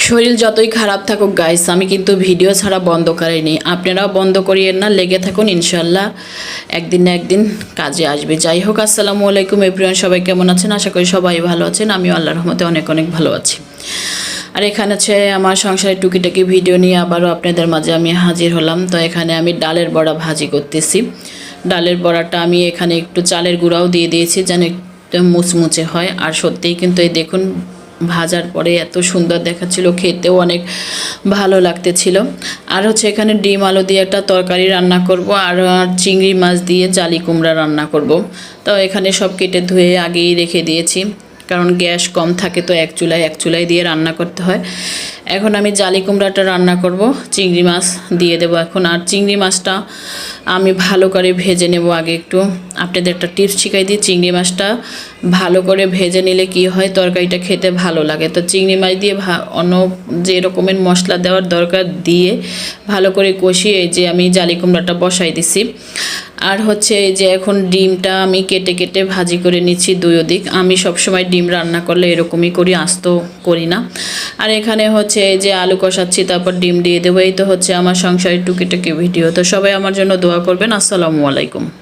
শরীর যতই খারাপ থাকুক গাইস, আমি কিন্তু ভিডিও ছাড়া বন্ধ করিনি। আপনারাও বন্ধ করিয়েন না, লেগে থাকুন, ইনশাল্লাহ একদিন না একদিন কাজে আসবে। যাই হোক, আসসালামু আলাইকুম এভরিওয়ান, সবাই কেমন আছেন? আশা করি সবাই ভালো আছেন। আমিও আল্লাহর রহমতে অনেক অনেক ভালো আছি। আর এখানে আছে আমার সংসারের টুকিটাকি ভিডিও নিয়ে আবারও আপনাদের মাঝে আমি হাজির হলাম। তো এখানে আমি ডালের বড়া ভাজি করতেছি। ডালের বড়াটা আমি এখানে একটু চালের গুঁড়াও দিয়ে দিয়েছি যেন একটু মুচমুচে হয়। আর সত্যিই কিন্তু এই দেখুন, ভাজার পরে এত সুন্দর দেখাচ্ছিল, খেতেও অনেক ভালো লাগতেছিল। আর হচ্ছে এখানে ডিম আলু দিয়ে একটা তরকারি রান্না করব, আর চিংড়ি মাছ দিয়ে জালি কুমড়া রান্না করব। তো এখানে সব কেটে ধুয়ে আগেই রেখে দিয়েছি, কারণ গ্যাস কম থাকে তো এক চুলায় দিয়ে রান্না করতে হয়। এখন আমি জালি কুমড়াটা রান্না করব, চিংড়ি মাছ দিয়ে দেবো এখন। আর চিংড়ি মাছটা আমি ভালো করে ভেজে নেব আগে। একটু আপনাদের একটা টিপস শিখাই দিই, চিংড়ি মাছটা ভালো করে ভেজে নিলে কি হয়, তরকারিটা খেতে ভালো লাগে। তো চিংড়ি মাছ দিয়ে অন্য যে রকমের মশলা দেওয়ার দরকার দিয়ে ভালো করে কষিয়ে এই যে আমি জালি কুমড়াটা বসাই দিছি। আর হচ্ছে এই যে এখন ডিমটা আমি কেটে কেটে ভাজি করে নিচ্ছি দুই দিক। আমি সবসময় ডিম রান্না করলে এরকমই করি, আস্ত করি না। আর এখানে হচ্ছে এই যে আলু কষাচ্ছি, তারপর ডিম দিয়ে দেবো। এই তো হচ্ছে আমার সংসারের টুকিটাকি ভিডিও। তো সবাই আমার জন্য দোয়া করবেন। আসসালামু আলাইকুম।